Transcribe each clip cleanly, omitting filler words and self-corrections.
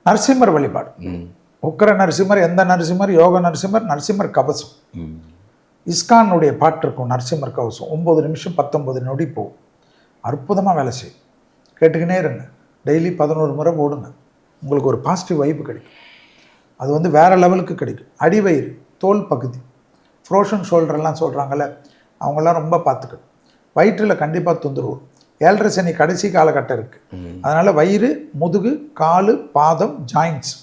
நரசிம்மர் வழிபாடு. உக்கர நரசிம்மர், எந்த நரசிம்மர், யோக நரசிம்மர், நரசிம்மர் கவசம். இஸ்கானுடைய பாட்டு இருக்கும் நரசிம்மர் கவசம். 9 நிமிஷம் 19 நொடி போகும். அற்புதமாக வேலை செய்யும். கேட்டுக்கினே இருங்க. டெய்லி 11 முறை ஓடுங்க. உங்களுக்கு ஒரு பாசிட்டிவ் வைப்பு கிடைக்கும். அது வந்து வேறு லெவலுக்கு கிடைக்கும். அடிவயிறு, தோல் பகுதி, ஃப்ரோஷன் ஷோல்டர்லாம் சொல்கிறாங்கல்ல, அவங்களாம் ரொம்ப பார்த்துக்கணும். வயிற்றில் கண்டிப்பாக தொந்தரவு. 7.5 சனி கடைசி காலகட்டம் இருக்குது. அதனால் வயிறு, முதுகு, காலு, பாதம், ஜாயின்ட்ஸ்,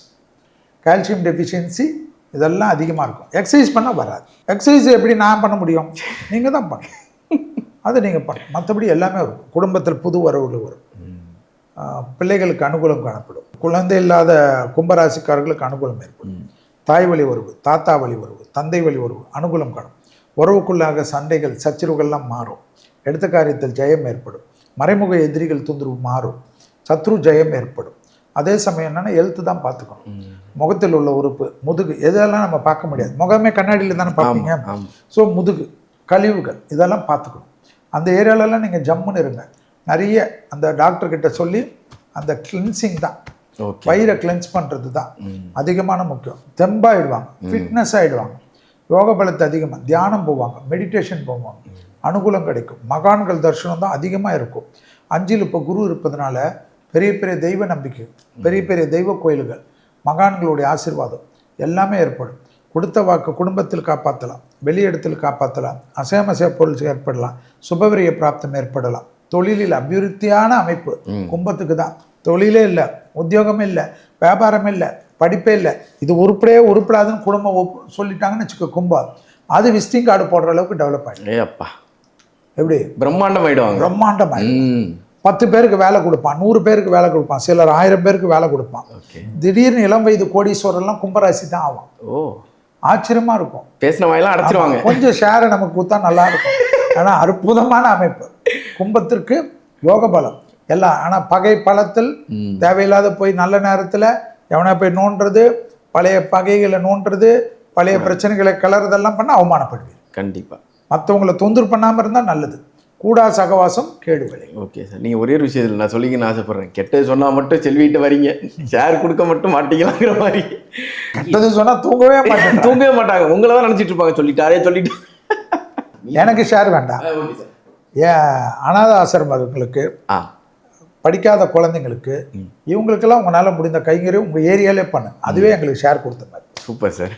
கால்சியம் டெஃபிஷியன்சி இதெல்லாம் அதிகமாக இருக்கும். எக்ஸசைஸ் பண்ணால் வராது. எக்ஸசைஸ் எப்படி நான் பண்ண முடியும்? நீங்கள் தான் பண்ணணும். அது நீங்கள் பண்ணணும். மற்றபடி எல்லாமே இருக்கும். குடும்பத்தில் புது வரவுகள் வரும். பிள்ளைகளுக்கு அனுகூலம் காணப்படும். குழந்தை இல்லாத கும்பராசிக்காரர்களுக்கு அனுகூலம் ஏற்படும். தாய் வழி உறவு, தாத்தா வழி உறவு, தந்தை வழி உறவு அனுகூலம் காணும். உறவுக்குள்ளாக சண்டைகள், சச்சரவுகள்லாம் மாறும். எடுத்த காரியத்தில் ஜெயம் ஏற்படும். மறைமுக எதிரிகள் தொந்தரவு மாறும். சத்ரு ஜெயம் ஏற்படும். அதே சமயம் என்னென்னா எழுத்து தான் பார்த்துக்கணும். முகத்தில் உள்ள உறுப்பு, முதுகு, இதெல்லாம் நம்ம பார்க்க முடியாது. முகமே கண்ணாடியில் தானே பார்ப்பீங்க. ஸோ முதுகு, கழிவுகள் இதெல்லாம் பார்த்துக்கணும். அந்த ஏரியாலெல்லாம் நீங்கள் ஜம்முன்னு இருங்க. நிறைய அந்த டாக்டர்கிட்ட சொல்லி அந்த கிளென்சிங் தான், வயிறை கிளென்ஸ் பண்ணுறது தான் அதிகமான முக்கியம். தெம்பாயிடுவாங்க, ஃபிட்னஸ் ஆகிடுவாங்க, யோக பலத்தை அதிகமாக, தியானம் போவாங்க, மெடிடேஷன் போவாங்க, அனுகூலம் கிடைக்கும். மகான்கள் தரிசனம் தான் அதிகமாக இருக்கும். 5ல் இப்போ குரு இருப்பதுனால பெரிய பெரிய தெய்வ நம்பிக்கை, பெரிய பெரிய தெய்வ கோயில்கள், மகான்களுடைய ஆசீர்வாதம் எல்லாமே ஏற்படும். கொடுத்த வாக்கு குடும்பத்தில் காப்பாற்றலாம், வெளியிடத்தில் காப்பாற்றலாம், அசையமசைய பொருள் ஏற்படலாம், சுபவிரிய பிராப்தம் ஏற்படலாம். தொழிலில் அபிவிருத்தியான அமைப்பு கும்பத்துக்கு தான். தொழிலே இல்லை, உத்தியோகமே இல்லை, வியாபாரமே இல்லை, படிப்பே இல்லை, இது உருப்படாதுன்னு குடும்பம் சொல்லிட்டாங்கன்னு வச்சுக்கோ கும்பம், அது விசிட்டிங் கார்டு போடுற அளவுக்கு டெவலப் ஆகிடும். எப்படி பிரம்மாண்டம் ஆகிடுவாங்க. பிரம்மாண்டம் ஆகிடும். 10 பேருக்கு வேலை கொடுப்பான், 100 பேருக்கு வேலை கொடுப்பான், சிலர் 1000 பேருக்கு வேலை கொடுப்பான். திடீர்னு இளம் வயது கோடீஸ்வரெல்லாம் கும்பராசி தான் ஆகும். ஆச்சரியமா இருக்கும். பேசின வாயெல்லாம் அடைச்சிருவாங்க. கொஞ்சம் ஷேரை நமக்கு கொடுத்தா நல்லா இருக்கும். ஆனால் அற்புதமான அமைப்பு கும்பத்திற்கு, யோக பலம் எல்லாம். ஆனால் பகை பலத்தில் தேவையில்லாத போய் நல்ல நேரத்தில் எவனை போய் நோண்டுறது, பழைய பகைகளை நோண்டுறது, பழைய பிரச்சனைகளை கிளறதெல்லாம் பண்ண அவமானப்படுவீங்க. கண்டிப்பாக மற்றவங்களை தொந்தரவு பண்ணாமல் இருந்தால் நல்லது. கூடா சகவாசம் கேடு விளை. ஓகே சார், நீங்கள் ஒரே ஒரு விஷயத்தில் நான் சொல்லிங்கன்னு ஆசைப்பட்றேன். கெட்டது சொன்னால் மட்டும் செல்விட்டு வரீங்க, ஷேர் கொடுக்க மட்டும் மாட்டீங்களாங்கிற மாதிரி. கெட்டது சொன்னால் தூங்கவே மாட்டாங்க. உங்களை தான் நினச்சிட்டு இருப்பாங்க. சொல்லிட்டு எனக்கு ஷேர் வேண்டாம். ஏன் அநாத ஆசிரமங்களுக்கு, படிக்காத குழந்தைங்களுக்கு, இவங்களுக்கெல்லாம் உங்களால் முடிந்த கைங்கறி உங்கள் ஏரியாலே பண்ணு. அதுவே எங்களுக்கு ஷேர் கொடுத்த மாதிரி. Super sir.